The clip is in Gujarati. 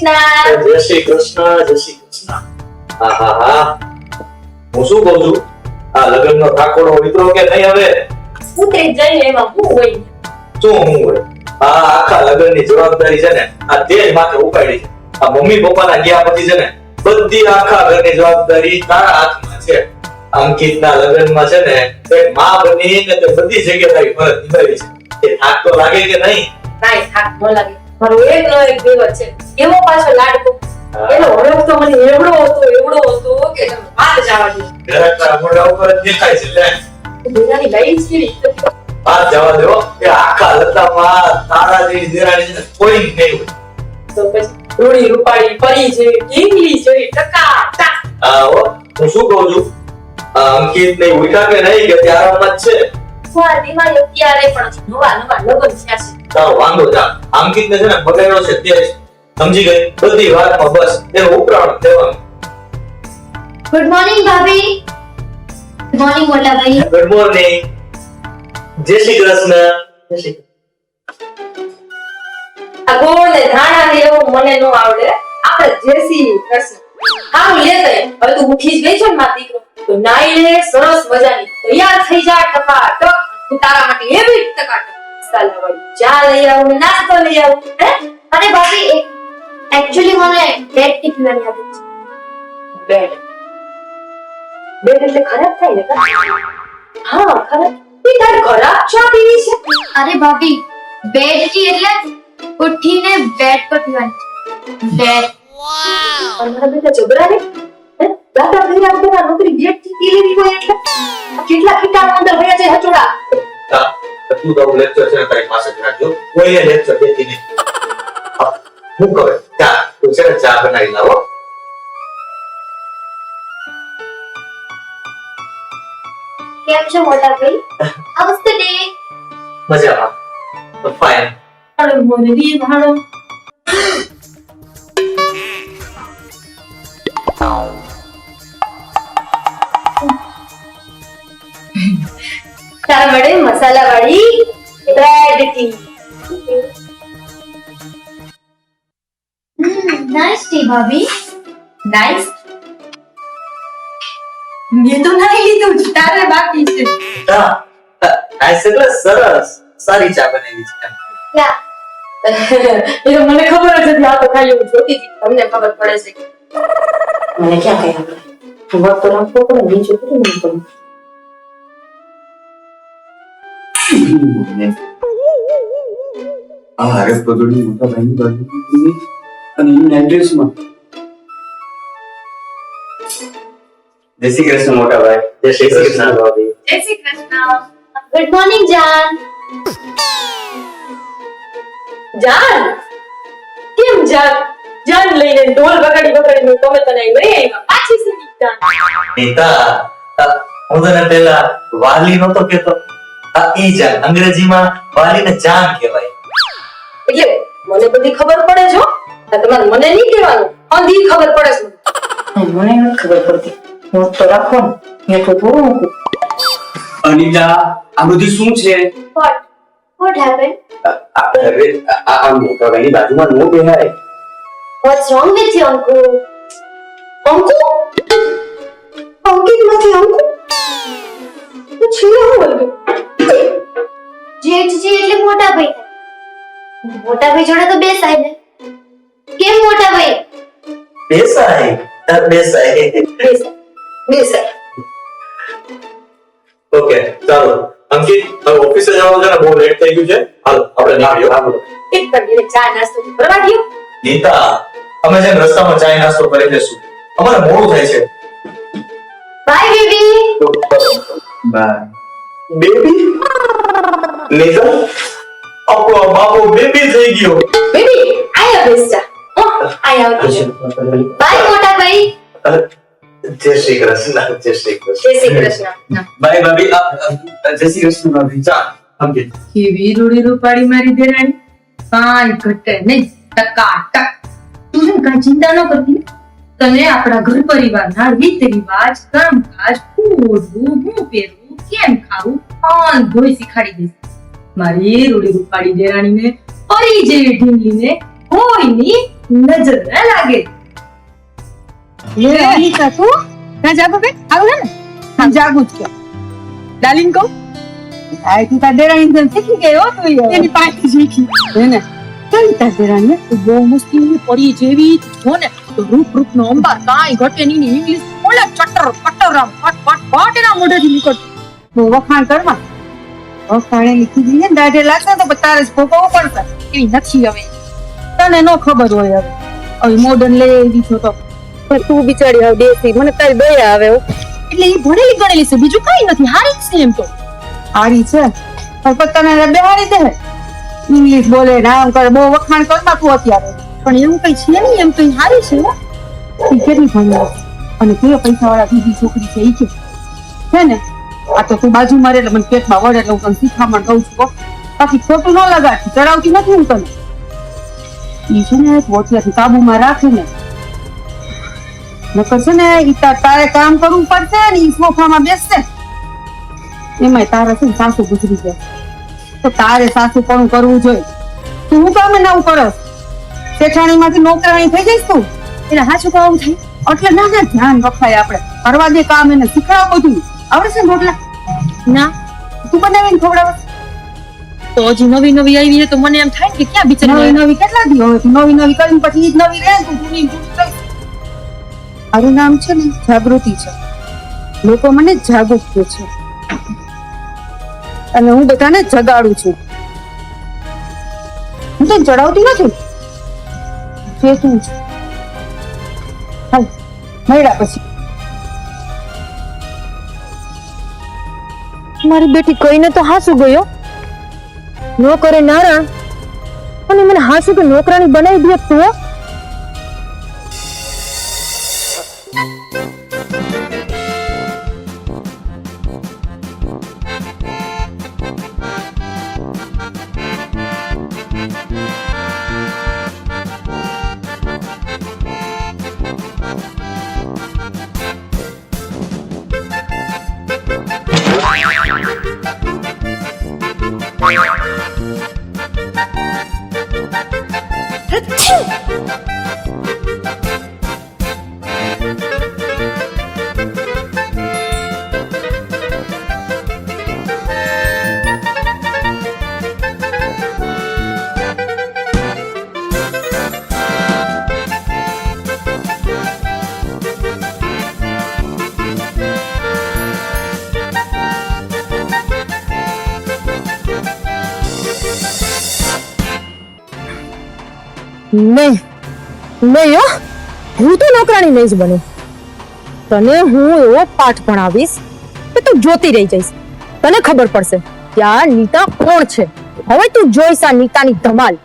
કૃષ્ણ. જય શ્રી કૃષ્ણ, જય શ્રી કૃષ્ણ. હા હા હા, હું શું કહું છું, આ લગ્નનો ઠાકોરો ઉતરો કે નહીં હવે? ઉતરી જઈને એમાં હું હોય? શું હું હોય? આ આખા લગ્નની જવાબદારી છે ને આ તે જ માથે ઉપાડી છે. આ મમ્મી પપ્પાના ગયા પછી છે ને બધી આખા ઘરની જવાબદારી તારા હાથમાં છે. અંકિતના લગ્નમાં છે ને એક માં બની ને તે બધી જગ્યાએ તારી ફરજ નિભાવી છે. એ થાક તો લાગે કે નહીં? કાઈ થાક ન લાગે. મારો એકનો એક દેવર છે. એવો પાછો લાડકો. એનો હળક તો મને એવડો હતો કે તમે વાત જવા દો. ઘરના મોઢા ઉપર જ દેખાય છે લે. દુનિયાની લાઈન છે. વાત જવા દો કે આખા લતામાં તારા જેવી દેરાણી છે ને કોઈ નહીં હોય. તો પછી રૂડી રૂપાળી પરી છે, ઢીંગલી છે, ટકા. હો, હું શું કહું છું, અંકિત ને ઉઠા કે નહીં કે ત્યારમાં જ છે? મારા દિમાગે ત્યારે પણ નવા લગ્ન થયા છે. તારો વાંધો જા. અંકિત ને છે ને બગાડ્યો છે તે સમજી ગઈ બધી વાતમાં, બસ એનું ઉપરાણ દેવાનું. ગુડ મોર્નિંગ ભાભી. ગુડ મોર્નિંગ મોટા ભાઈ. Good morning. જય શ્રી કૃષ્ણ. જય શ્રી આ ગોળ ને ધાણા ને એવું મને ન આવડે. આપણે જેસી કૃષ્ણ. હાવ લે તે. હવે તું ઉઠી જ ગઈ છો ને મારો દીકરો. તો નાઈ લે સરસ મજાની. તૈયાર થઈ જા ટકાટક. હું તારા માટે એવી ટકાટક મસાલા વાળી ચા લઈ આવું ને નાસ્તો લઈ આવું. હે? અને ભાભી એકચ્યુઅલી મને બેડ ટી પીવાની આદત છે. બેડ. બેડ એટલે ખરાબ થાય ને કા? હા ખરાબ. ઈ તાર ખરાબ ચા પીવી છે? અરે ભાભી બેડ ટી એટલે ઉઠીને બેડ પર પીવાની છે. બેડ. અમારા બેટા જબરા ને દાદા ભૈયા આપણા નોકરી બેડ થી પી લેવી હોય એટલે કેટલા કીટાણુ અંદર ભયા છે હચોડા. કૃષ્ણ. તું તો લેક્ચર છે ને તારી પાસે જ રાખજો. કોઈને લેક્ચર દેતી નહીં. હું કહે ચા, તું છે ને ચા બનાવી લાવો. કેમ છો મોટા ભાઈ? House the day? મજામાં. ફાઇન. અરે મને રી ભાડો. તારા માટે મસાલા વાળી બ્રેડ ટી. નાઇસ ટી ભાભી. નાઈસ. મેં તો નહીં લીધું જ, તારે બાકી છે. હા, આ એટલે સરસ સારી ચા બનાવી છે. યા એ તો મને ખબર જ હતી. આ તો ખાલી હું જોતી હતી. તમને ખબર પડે છે મને ક્યાં કઈ આપણે વર્ક તો રાખવો પડે બીજું બધું નહીં પડે. આ હરેશ બગડની મોટા ભાઈની બાજુ અને એની એડ્રેસમાં જય શ્રી કૃષ્ણ મોટા ભાઈ. જય શ્રી કૃષ્ણ ભાભી. જય શ્રી કૃષ્ણ. ગુડ મોર્નિંગ જાન. જાન કેમ જાન? જાન લઈને ઢોલ બગાડીને તમે તને અહીં લઈ આવ્યા. પાછી સીધી જાન. પિતા, હું તને પેલા વાલી નતો કેતો. આ ઈ જાન અંગ્રેજીમાં વાલીને જાન કહેવાય. એટલે મને બધી ખબર પડે છો. તમારે મને નહીં કહેવાનું. અંધી ખબર પડે છે. મને નથી ખબર પડતી. હું તો રાખો ને મેં તો થોડું મૂકું. અનિતા આ બધું શું છે? What happened? અરે આ મોટા ભાઈની બાજુમાં નો બેહાય. What's wrong with you, uncle? અંકુ અંકિત નથી અંકુ. તો છે હું બોલું. જેઠજી એટલે મોટા ભાઈ થાય. મોટા ભાઈ જોડે તો બેસાય ને. કેમ મોટા ભાઈ? બેસાય. બેસાય. ઓકે ચાલો અંકિત, હવે ઓફિસે જવાનું છે ને બહુ લેટ થઈ ગયું છે. હાલો આપણે નીકળીએ. એક કરીને ચા નાસ્તો કરવા દો. નીતા, અમે જેમ રસ્તામાં ચાય નાસ્તો કરી લેશું. અમારે મોડું થાય છે. Bye baby. Bye. Baby? Nita, આપણો બાબો બેબી થઈ ગયો. બેબી આયા બેસજા. આયા આવજો. બાય મોટા ભાઈ. જય શ્રી કૃષ્ણ. જય શ્રી કૃષ્ણ. જય શ્રી કૃષ્ણ. બાય ભાભી. જય શ્રી કૃષ્ણ ભાભી. ચા અંકિત. કેવી રૂડી રૂપાળી મારી દેરાણી. કાંઈ ઘટે નહીં. ટકાટક. તું છે ને કાંઈ ચિંતા ન કરતી. તને આપણા ઘર પરિવારના રીત રિવાજ કામકાજ શું ઓઢવું શું પહેરવું કેમ ખાવું બધું શીખાડી દઈશ. મારી રૂડી રૂપાળી દેરાણીને પરી જેવી ઢીંગલીને કોઈની નજર ન લાગે. અનિતા તું ના જાગો બે આવું ને હા જાગું જ કે ડાર્લિંગ કહું આ તું તાર દેરાણી જેમ શીખી ગઈ હો તું એની પાછી શીખી હે ને કઈ તાર દેરાણી તું બહુ મુશ્કેલી પડી જેવી છો ને તો રૂપનો અંબાર કાંઈ ઘટે નહીં ને ઇંગ્લિશ બોલે ચટર પટર આમ પટ પટ પટ એના મોઢેથી નીકળ તું વખાણ કરવા વખાણેલી ખીજડી ને દાઢે લાગશે તો તારે જ ભોગવવું પડશે એવી નથી હવે તને નો ખબર હોય હવે મોડર્ન લઈ આવી છો તો પણ તું બિચારી હવે દેશી મને તારી દયા આવે એટલે એ ભણેલી ગણેલી છે બીજું કઈ નથી હારી જ છે એમ તો હારી છે પણ તને બેહારી દે ઇંગ્લિશ બોલે ને આમ કરે બહુ વખાણ કરતા તું અત્યારે પણ એવું કઈ છે નહીં એમ કઈ હારી છે હો ઈ કેટલી ભણેલી અને કેવા પૈસા વાળા બીજી છોકરી છે ઈ છે ને આ તો તું બાજુ મારે એટલે મને પેટમાં વળે એટલે હું તને શીખામણ કહું છું બાકી ખોટું ન લગાડતી ચડાવતી નથી હું તને ઈ છે ને પોતિયાથી કાબુમાં રાખે ને નકર છે ને ઈ તારે કામ કરવું પડશે ને ઈ સોફામાં બેસશે એમાંય તારે છે ને સાસુ ગુજરી જાય તો તારે સાસુ પણ કરવું જોઈએ તું હું કામે નવું કરસ શેઠાણીમાંથી નોકરાણી થઈ જઈશ તું એટલે હાચું કામ થાય એટલે ના ના ધ્યાન રખાય આપણે કરવા દે કામ એને શીખડાવ બધું આવડે છે ને રોટલા ના તું બનાવીને ખવડાવ તો હજી નવી નવી આવી છે તો મને એમ થાય કે ક્યાં બિચારી નવી કેટલા દી હવે નવી નવી કરીને પછી ઈ જ નવી રહે તું જૂની જૂની રહી મારું નામ છે ને જાગૃતિ છે લોકો મને જાગૃત કહે છે અને હું બધાને જગાડું છું હું તો ચડાવતી નથી જે તું છે હાલ મળ્યા પછી મારી બેટી કહીને તો હાસુ ગયો નો કરે નારા અને મને હાસુ કે નોકરાણી બનાવી દે તો નહીં નહીં હો હું તો નોકરાણી નહીં જ બનું તને હું એવો પાઠ ભણાવીશ કે તું જોતી રહી જઈશ તને ખબર પડશે કે આ નીતા કોણ છે હવે તું જોઈશ આ નીતાની ધમાલ